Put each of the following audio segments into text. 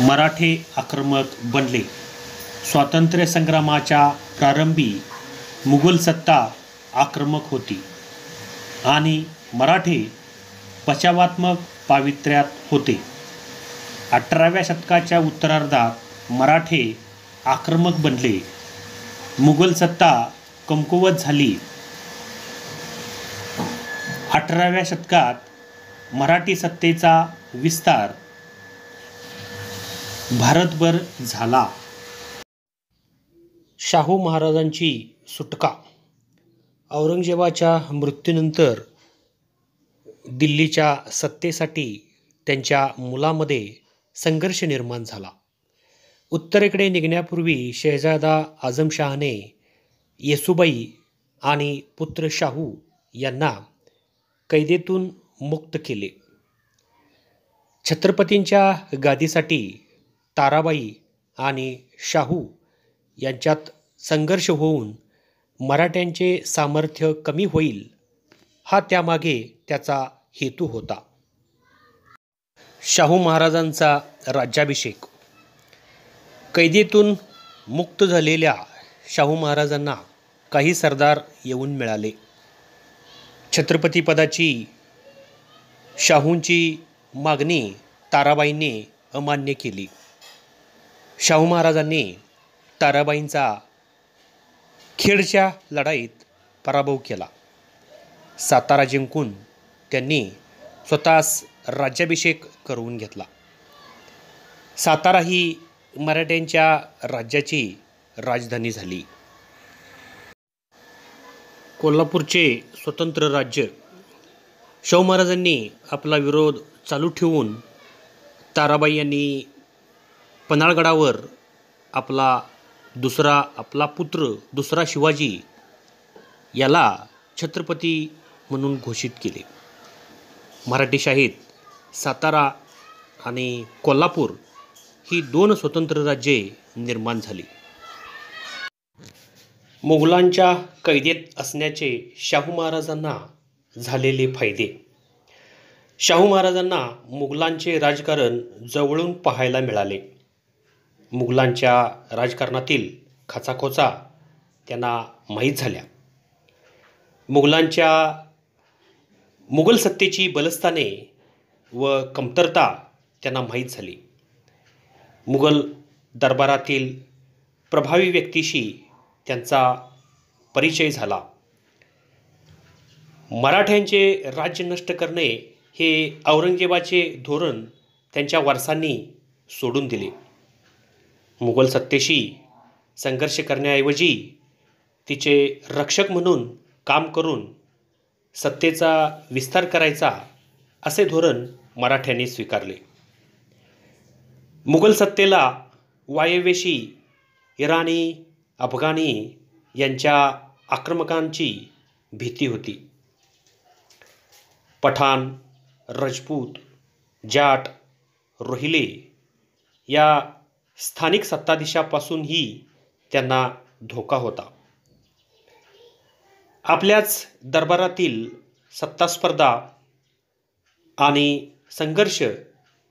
मराठे आक्रमक बनले. स्वातंत्र्य संग्रामाच्या प्रारंभी मुघल सत्ता आक्रमक होती आणि मराठे बचावात्मक पावित्र्यात होते. 18व्या शतकाच्या उत्तरार्धात मराठे आक्रमक बनले. मुघल सत्ता कमकुवत झाली. 18व्या शतकात मराठी सत्तेचा विस्तार भारतभर झाला. शाहू महाराजांची सुटका. औरंगजेबाच्या मृत्यूनंतर दिल्लीच्या सत्तेसाठी त्यांच्या मुलामध्ये संघर्ष निर्माण झाला. उत्तरेकडे निघण्यापूर्वी शहजादा आझमशहाने येसुबाई आणि पुत्र शाहू यांना कैदेतून मुक्त केले. छत्रपतींच्या गादीसाठी ताराबाई आणि शाहू यांच्यात संघर्ष होऊन मराठ्यांचे सामर्थ्य कमी होईल हा त्यामागे त्याचा हेतू होता. शाहू महाराजांचा राज्याभिषेक. कैदेतून मुक्त झालेल्या शाहू महाराजांना काही सरदार येऊन मिळाले. छत्रपतीपदाची शाहूंची मागणी ताराबाईंनी अमान्य केली. शाहू महाराजांनी ताराबाईंचा खेडच्या लढाईत पराभव केला. सातारा जिंकून त्यांनी स्वतःस राज्याभिषेक करवून घेतला. सातारा ही मराठ्यांच्या राज्याची राजधानी झाली. कोल्हापूरचे स्वतंत्र राज्य. शाहू महाराजांनी आपला विरोध चालू ठेवून ताराबाई यांनी पन्हाळगडावर आपला पुत्र दुसरा शिवाजी याला छत्रपती म्हणून घोषित केले. मराठीशाहीत सातारा आणि कोल्हापूर ही 2 स्वतंत्र राज्ये निर्माण झाली. मुघलांच्या कैदेत असण्याचे शाहू महाराजांना झालेले फायदे. शाहू महाराजांना मुघलांचे राजकारण जवळून पाहायला मिळाले. मुघलांच्या राजकारणातील खाचाखोचा त्यांना माहीत झाल्या. मुघल सत्तेची बलस्थाने व कमतरता त्यांना माहीत झाली. मुघल दरबारातील प्रभावी व्यक्तीशी त्यांचा परिचय झाला. मराठ्यांचे राज्य नष्ट करणे हे औरंगजेबाचे धोरण त्यांच्या वारसांनी सोडून दिले. मुघल सत्तेशी संघर्ष करण्याऐवजी तिचे रक्षक म्हणून काम करून सत्तेचा विस्तार करायचा असे धोरण मराठ्यांनी स्वीकारले. मुघल सत्तेला वायव्येशी इराणी, अफगाणी यांच्या आक्रमकांची भीती होती. पठाण, राजपूत, जाट, रोहिले या स्थानिक सत्ताधीशापासूनही त्यांना धोका होता. आपल्याच दरबारातील सत्तास्पर्धा आणि संघर्ष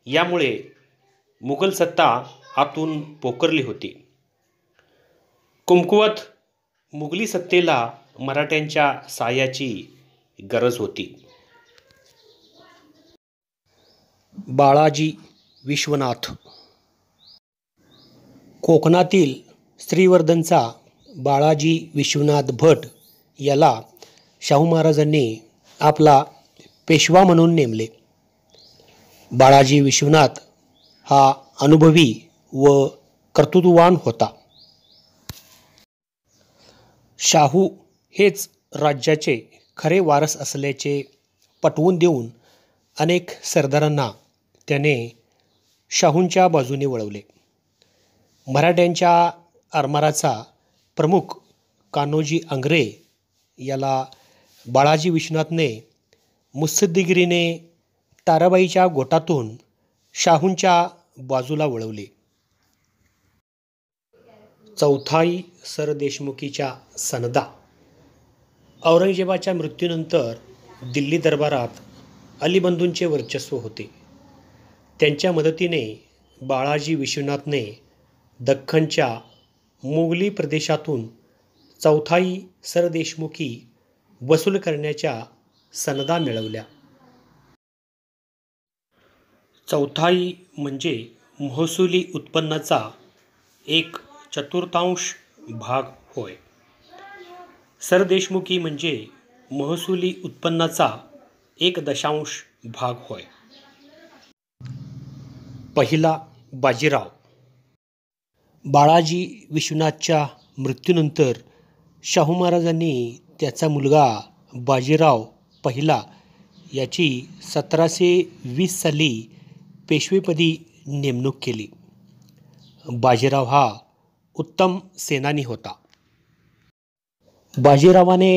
यामुळे मुघल सत्ता आतून पोखरली होती. कमकुवत मुघली सत्तेला मराठ्यांच्या साहाय्याची गरज होती. बाळाजी विश्वनाथ. कोकणातील श्रीवर्धनचा बाळाजी विश्वनाथ भट याला शाहू महाराजांनी आपला पेशवा म्हणून नेमले. बाळाजी विश्वनाथ हा अनुभवी व कर्तृत्ववान होता. शाहू हेच राज्याचे खरे वारस असल्याचे पटवून देऊन अनेक सरदारांना त्याने शाहूंच्या बाजूने वळवले. मराठ्यांच्या आरमाराचा प्रमुख कान्होजी आंग्रे याला बाळाजी विश्वनाथने मुत्सद्देगिरीने ताराबाईच्या गोटातून शाहूंच्या बाजूला वळवले. चौथाई सरदेशमुखीच्या सनदा. औरंगजेबाच्या मृत्यूनंतर दिल्ली दरबारात अली बंधूंचे वर्चस्व होते. त्यांच्या मदतीने बाळाजी विश्वनाथने दख्खनच्या मोगली प्रदेशातून चौथाई सरदेशमुखी वसूल करण्याच्या सनदा मिळवल्या. चौथाई म्हणजे महसुली उत्पन्नाचा 1/4 भाग होय. सरदेशमुखी म्हणजे महसुली उत्पन्नाचा 1 भाग होय. पहिला बाजीराव. बाळाजी विश्वनाथच्या मृत्यूनंतर शाहू महाराजांनी त्याचा मुलगा बाजीराव पहिला याची 1720 साली पेशवेपदी नेमणूक केली. बाजीराव हा उत्तम सेनानी होता. बाजीरावाने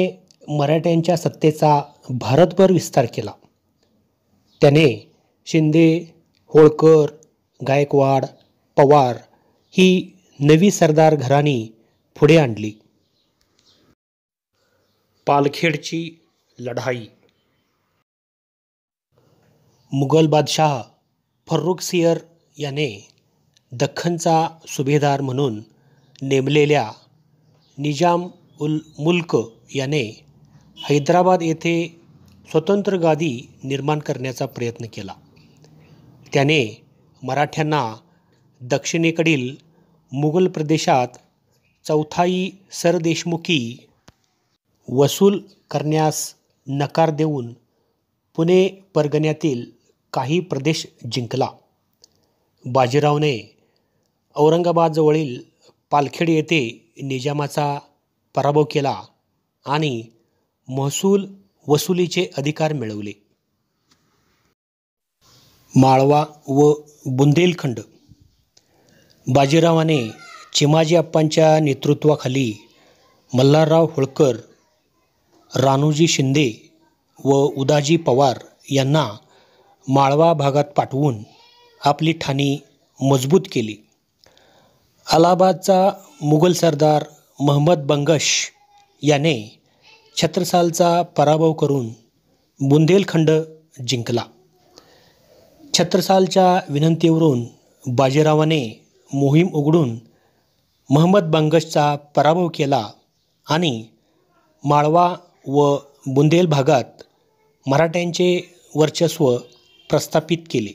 मराठ्यांच्या सत्तेचा भारतभर विस्तार केला. त्याने शिंदे, होळकर, गायकवाड, पवार ही नवी सरदार घराणी पुढे आणली. पालखेडची लढाई. मुघल बादशाह फर्रुखसिंह याने दख्खनचा सुभेदार म्हणून नेमलेल्या निजाम उल मुल्क याने हैदराबाद येथे स्वतंत्र गादी निर्माण करण्याचा प्रयत्न केला. त्याने मराठ्यांना दक्षिणेकडील मुघल प्रदेशात चौथाई सरदेशमुखी वसूल करण्यास नकार देऊन पुणे परगण्यातील काही प्रदेश जिंकला. बाजीरावने औरंगाबादजवळील पालखेड येथे निजामाचा पराभव केला आणि महसूल वसुलीचे अधिकार मिळवले. माळवा व बुंदेलखंड. बाजीरावाने चिमाजी अप्पांच्या नेतृत्वाखाली मल्हारराव होळकर, राणोजी शिंदे व उदाजी पवार यांना माळवा भागात पाठवून आपली ठाणी मजबूत केली. अलाहाबादचा मुघल सरदार महमद बंगश याने छत्रसालचा पराभव करून बुंदेलखंड जिंकला. छत्रसालच्या विनंतीवरून बाजीरावाने मोहीम उघडून महमद बंगशचा पराभव केला आणि माळवा व बुंदेल भागात मराठ्यांचे वर्चस्व प्रस्थापित केले.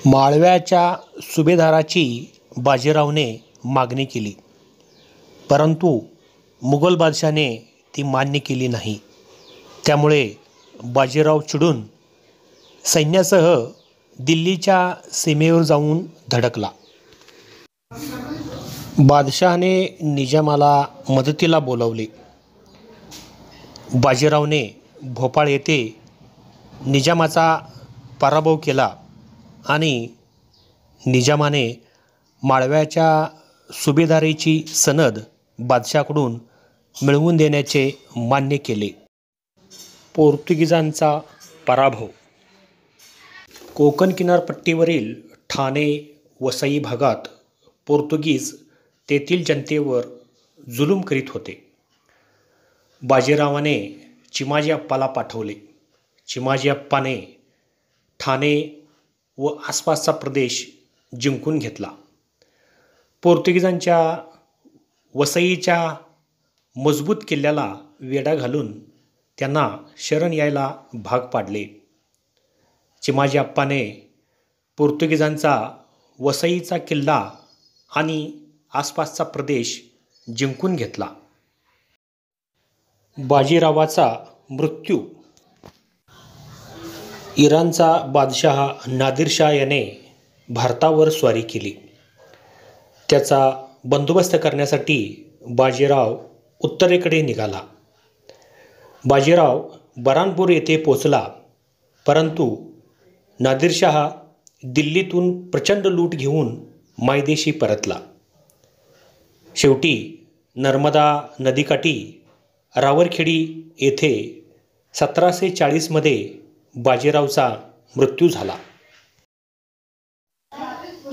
माळव्याच्या सुभेदाराची बाजीरावने मागणी केली, परंतु मुघल बादशाने ती मान्य केली नाही. त्यामुळे बाजीराव चिडून सैन्यासह दिल्लीच्या सीमेवर जाऊन धडकला. बादशहाने निजामाला मदतीला बोलावले. बाजीरावने भोपाळ येथे निजामाचा पराभव केला आणि निजामाने माळव्याच्या सुभेदारीची सनद बादशाकडून मिळवून देण्याचे मान्य केले. पोर्तुगीजांचा पराभव. कोकण किनारपट्टीवरील ठाणे वसई भागात पोर्तुगीज तेथील जनतेवर जुलूम करीत होते. बाजीरावाने चिमाजी अप्पाला पाठवले. चिमाजी अप्पाने ठाणे व आसपासचा प्रदेश जिंकून घेतला. पोर्तुगीजांच्या वसईच्या मजबूत किल्ल्याला वेढा घालून त्यांना शरण यायला भाग पाडले. चिमाजी अप्पाने पोर्तुगीजांचा वसईचा किल्ला आणि आसपासचा प्रदेश जिंकून घेतला. बाजीरावाचा मृत्यू. इराणचा बादशाह नादिरशाह याने भारतावर स्वारी केली. त्याचा बंदोबस्त करण्यासाठी बाजीराव उत्तरेकडे निघाला. बाजीराव बरानपूर येथे पोचला, परंतु नादिरशाह दिल्लीतून प्रचंड लूट घेऊन मायदेशी परतला. शेवटी नर्मदा नदीकाठी रावरखेडी येथे 1740 बाजीरावचा मृत्यू झाला.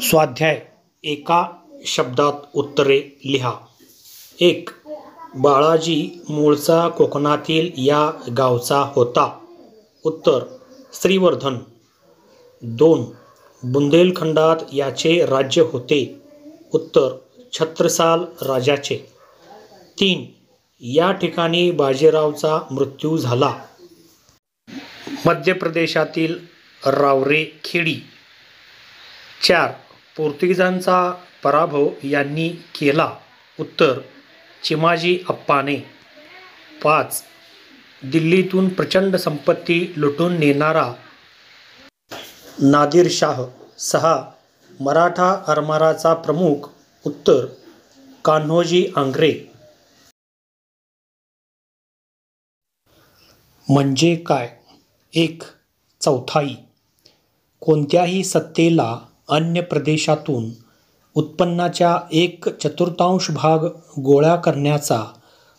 स्वाध्याय. एका शब्दात उत्तरे लिहा. 1. बाळाजी मूळचा कोकणातील या गावचा होता. उत्तर श्रीवर्धन. 2. बुंदेलखंडात याचे राज्य होते. उत्तर छत्रसाल राजाचे. 3. या ठिकाणी बाजीरावचा मृत्यू झाला. मध्य प्रदेशातील रावरेखेडी. 4. पोर्तुगीजांचा पराभव यांनी केला. उत्तर चिमाजी अप्पाने. 5. दिल्लीतून प्रचंड संपत्ती लुटून नेणारा नादिरशाह. 6. मराठा आरमाराचा प्रमुख. उत्तर कान्होजी आंग्रे. म्हणजे काय? 1. चौथाई. कोणत्याही सत्तेला अन्य प्रदेशातून उत्पन्नाच्या 1/4 भाग गोळा करण्याचा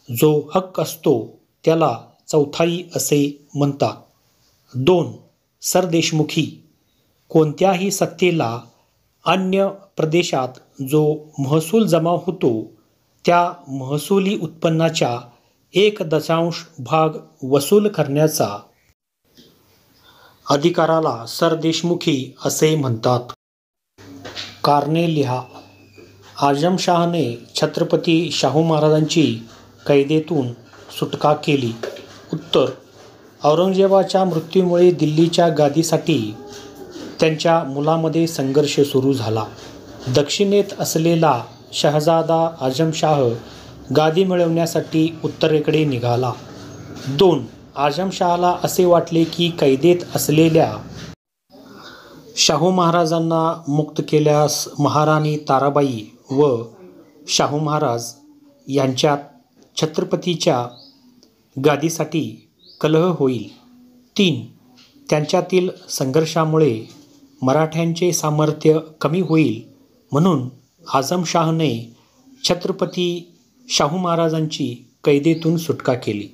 जो हक्क असतो त्याला चौथाई असे म्हणतात. 2. सरदेशमुखी. कोणत्याही सत्तेला अन्य प्रदेशात जो महसूल जमा होतो त्या महसुली उत्पन्नाच्या 1/10 भाग वसूल करण्याचा अधिकाराला सरदेशमुखी असे म्हणतात. कारणे लिहा. आझमशहाने छत्रपती शाहू महाराजांची कैदेतून सुटका केली. उत्तर औरंगजेबाच्या मृत्यूमुळे दिल्लीच्या गादीसाठी त्यांच्या मुलामध्ये संघर्ष सुरू झाला. दक्षिणेत असलेला शहजादा आझमशाह गादी मिळवण्यासाठी उत्तरेकडे निघाला. 2. आझमशहाला असे वाटले की कैदेत असलेल्या शाहू महाराजांना मुक्त केल्यास महाराणी ताराबाई व शाहू महाराज यांच्यात छत्रपतीच्या गादीसाठी कलह होईल. 3. त्यांच्यातील संघर्षामुळे मराठ्यांचे सामर्थ्य कमी होईल म्हणून आझमशहाने छत्रपती शाहू महाराजांची कैदेतून सुटका केली.